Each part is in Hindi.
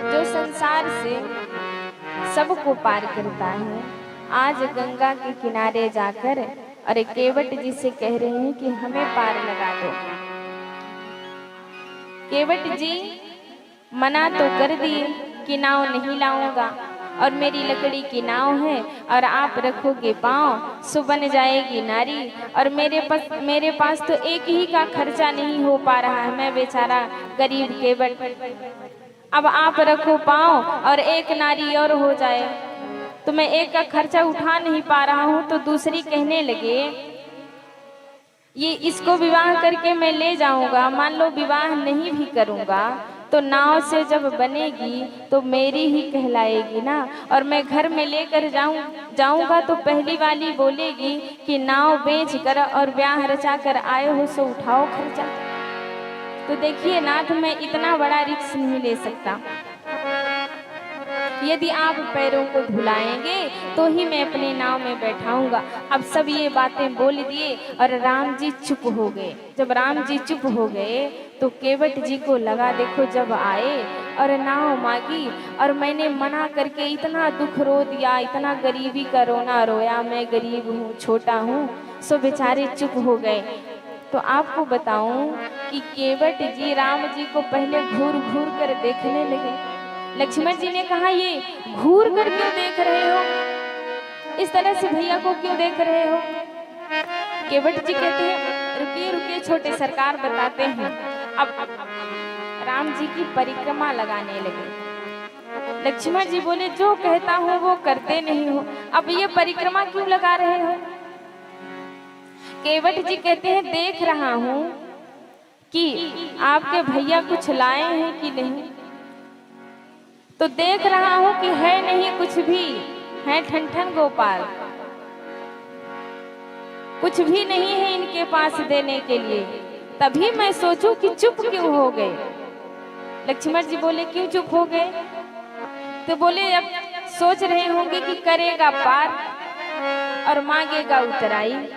जो संसार से सबको पार करता है, आज गंगा के किनारे जाकर और केवट जी से कह रहे हैं कि हमें पार लगा दो। केवट जी मना तो कर दिए कि नाव नहीं लाऊंगा, और मेरी लकड़ी की नाव है और आप रखोगे पाँव सो बन जाएगी नारी, और मेरे पास तो एक ही का खर्चा नहीं हो पा रहा है, मैं बेचारा गरीब केवट। अब आप रखो पाँव और एक नारी और हो जाए, तो मैं एक का खर्चा उठा नहीं पा रहा हूँ। तो दूसरी कहने लगे ये इसको विवाह करके मैं ले जाऊंगा, मान लो विवाह नहीं भी करूंगा तो नाव से जब बनेगी तो मेरी ही कहलाएगी ना, और मैं घर में लेकर जाऊंगा तो पहली वाली बोलेगी कि नाव बेच कर और ब्याह रचा कर आए हो सो उठाओ खर्चा। तो देखिए नाथ, मैं इतना बड़ा रिस्क नहीं ले सकता। यदि आप पैरों को धुलाएंगे तो ही मैं अपने नाव में बैठाऊंगा। अब सब ये बातें बोल दिए और राम जी चुप हो गए। जब राम जी चुप हो गए तो केवट जी को लगा, देखो जब आए और नाव मांगी और मैंने मना करके इतना दुख रो दिया, इतना गरीबी का रोना रोया, मैं गरीब हूँ, छोटा हूँ, सो बेचारे चुप हो गए। तो आपको बताऊं कि केवट जी राम जी को पहले घूर घूर कर देखने लगे। लक्ष्मण जी ने कहा, ये घूर कर क्यों देख रहे हो, इस तरह से भैया को क्यों देख रहे हो? केवट जी कहते हैं, रुकिए रुकिए छोटे सरकार बताते हैं। अब राम जी की परिक्रमा लगाने लगे। लक्ष्मण जी बोले, जो कहता हूँ वो करते नहीं हो, अब ये परिक्रमा क्यों लगा रहे हो? केवट जी कहते हैं, देख रहा हूँ कि आपके भैया कुछ लाए हैं कि नहीं, तो देख रहा हूं कि है नहीं कुछ भी, है ठनठन गोपाल, कुछ भी नहीं है इनके पास देने के लिए, तभी मैं सोचूं कि चुप क्यों हो गए। लक्ष्मण जी बोले, क्यों चुप हो गए? तो बोले, अब सोच रहे होंगे कि करेगा पार और मांगेगा उतराई,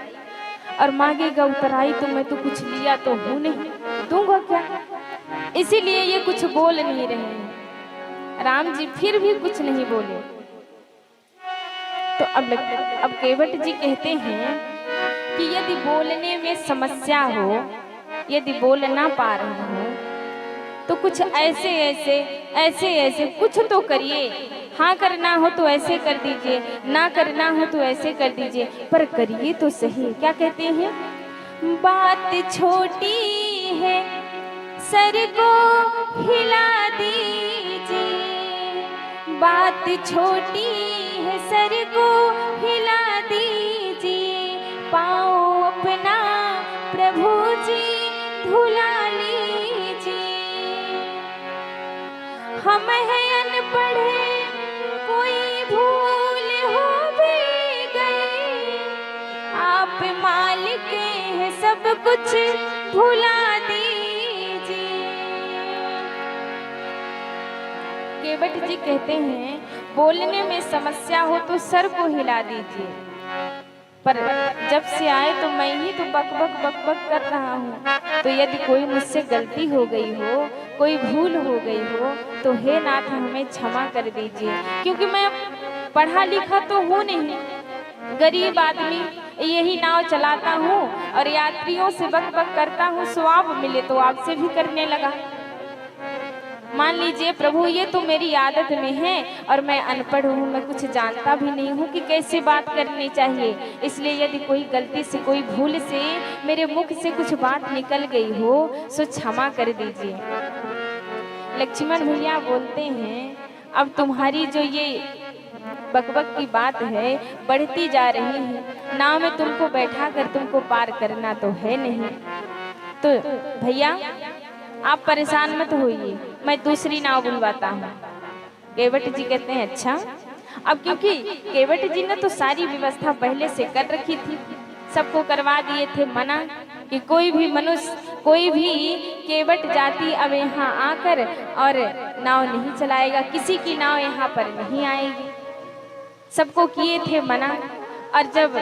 और मांगेगा उतराई तो मैं तो कुछ लिया तो हूं नहीं, दूंगा क्या, इसीलिए ये कुछ बोल नहीं रहे हैं। राम जी फिर भी कुछ नहीं बोले। तो अब केवट जी कहते हैं कि यदि बोलने में समस्या हो, यदि बोल ना पा रहे हो तो कुछ ऐसे कुछ तो करिए। हाँ करना हो तो ऐसे कर दीजिए, ना करना हो तो ऐसे कर दीजिए, पर करिए तो सही। क्या कहते हैं? बात छोटी है सर को हिला दीजिए, बात छोटी है सर को हिला दीजिए, पाँव अपना प्रभु जी धुला लीजिए। हम हैं अनपढ़े, कोई भूल हो भी गई, आप मालिक हैं सब कुछ भुला दीजिए। केवट जी कहते हैं, बोलने में समस्या हो तो सर को हिला दीजिए, पर जब से आए तो मैं ही तो बक बक कर रहा हूँ। तो यदि कोई मुझसे गलती हो गई हो, कोई भूल हो गई हो, तो हे नाथ हमें क्षमा कर दीजिए, क्योंकि मैं पढ़ा लिखा तो हूँ नहीं, गरीब आदमी, यही नाव चलाता हूँ और यात्रियों से बक बक करता हूँ, स्वाब मिले तो आपसे भी करने लगा। मान लीजिए प्रभु, ये तो मेरी आदत में है और मैं अनपढ़ हूँ, मैं कुछ जानता भी नहीं हूँ कि कैसे बात करनी चाहिए, इसलिए यदि कोई गलती से, कोई भूल से मेरे मुख से कुछ बात निकल गई हो सो क्षमा कर दीजिए। लक्ष्मण भैया बोलते हैं, अब तुम्हारी जो ये बकबक की बात है बढ़ती जा रही है, नाव में तुमको बैठा कर तुमको पार करना तो है नहीं, तो भैया आप परेशान मत होइए, मैं दूसरी नाव बुलवाता हूँ। केवट जी कहते हैं, अच्छा। अब क्योंकि केवट जी ने तो सारी व्यवस्था पहले से कर रखी थी, सबको करवा दिए थे मना कि कोई भी मनुष्य, कोई भी केवट जाति अब यहाँ आकर और नाव नहीं चलाएगा, किसी की नाव यहाँ पर नहीं आएगी, सबको किए थे मना। और जब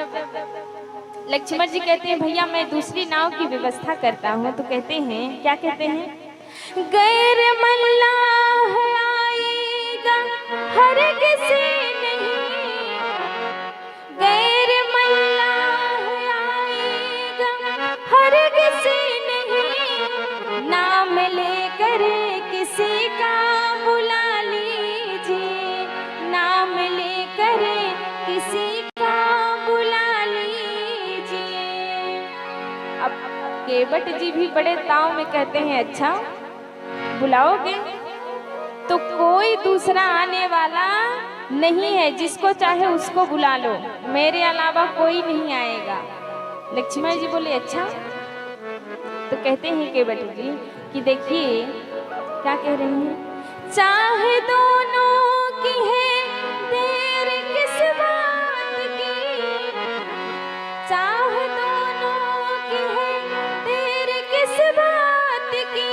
लक्ष्मण जी कहते हैं, भैया मैं दूसरी नाव की व्यवस्था करता हूँ, तो कहते हैं, क्या कहते हैं? गैर मल्लाह आए केवट जी भी बड़े ताव में कहते हैं, अच्छा बुलाओगे? तो कोई दूसरा आने वाला नहीं है, जिसको चाहे उसको बुला लो, मेरे अलावा कोई नहीं आएगा। लक्ष्मण जी बोले, अच्छा? तो कहते हैं केवट जी कि देखिए क्या कह रहे हैं, चाहे दोनों की है देर किस बात की, चाहे दोनों की है देर किस बात की,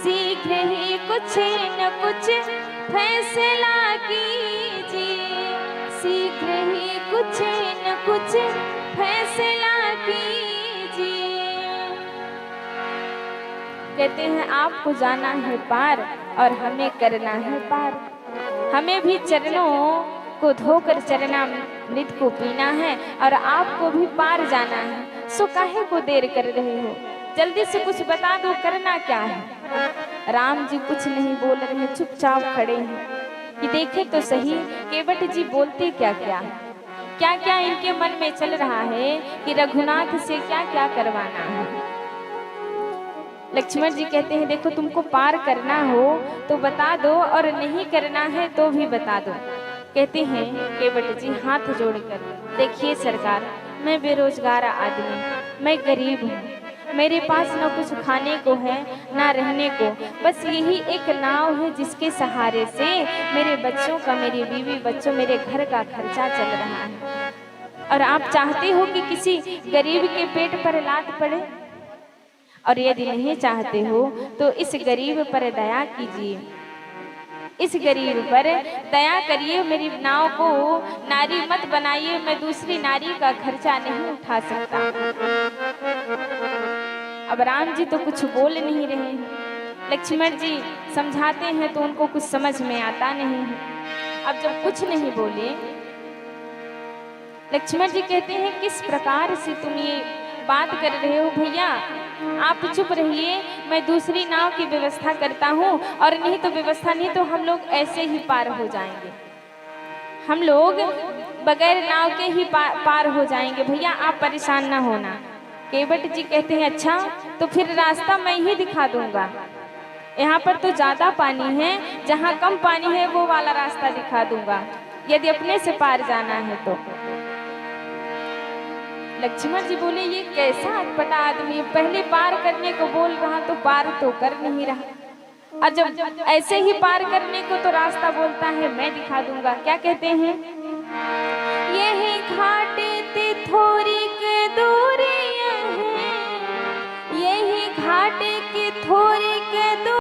शीघ्र ही कुछ न कुछ फैसला कीजिए, शीघ्र ही कुछ न कुछ फैसला कीजिए। कहते हैं आपको जाना है पार और हमें करना है पार, हमें भी चरणों को धोकर चरणामृत को पीना है और आपको भी पार जाना है। सो काहे को देर कर रहे हो, जल्दी से कुछ बता दो, करना क्या है? राम जी कुछ नहीं बोल रहे, चुपचाप खड़े हैं कि देखे तो सही केवट जी बोलते क्या क्या, क्या क्या इनके मन में चल रहा है कि रघुनाथ से क्या क्या करवाना है। लक्ष्मण जी कहते हैं, देखो तुमको पार करना हो तो बता दो, और नहीं करना है तो भी बता दो। कहते हैं केवट जी हाथ जोड़कर, देखिए सरकार, मैं बेरोजगार आदमी, मैं गरीब हूँ, मेरे पास न कुछ खाने को है ना रहने को, बस यही एक नाव है जिसके सहारे से मेरे बच्चों का, मेरी बीवी बच्चों, मेरे घर का खर्चा चल रहा है। और आप चाहते हो कि किसी गरीब के पेट पर लात पड़े? और यदि नहीं चाहते हो तो इस गरीब पर दया कीजिए, इस गरीब पर दया करिए, मेरी नाव को नारी मत बनाइए, मैं दूसरी नारी का खर्चा नहीं उठा सकता। अब राम जी तो कुछ बोल नहीं रहे हैं, लक्ष्मण जी समझाते हैं तो उनको कुछ समझ में आता नहीं है। अब जब कुछ नहीं बोले, लक्ष्मण जी कहते हैं, किस प्रकार से तुम ये बात कर रहे हो भैया, आप चुप रहिए, मैं दूसरी नाव की व्यवस्था करता हूँ, और नहीं तो व्यवस्था नहीं तो हम लोग ऐसे ही पार हो जाएंगे, हम लोग बगैर नाव के ही पार हो जाएंगे, भैया आप परेशान ना होना। केवट जी कहते हैं, अच्छा तो फिर रास्ता मैं ही दिखा दूंगा, यहाँ पर तो ज्यादा पानी है, जहाँ कम पानी है वो वाला रास्ता दिखा दूंगा, यदि अपने से पार जाना है तो। लक्ष्मण जी बोले, ये कैसा अटपटा आदमी, पहले पार करने को बोल रहा तो पार तो कर नहीं रहा, और जब ऐसे ही पार करने को तो रास्ता बोलता है मैं दिखा दूंगा। क्या कहते हैं, यही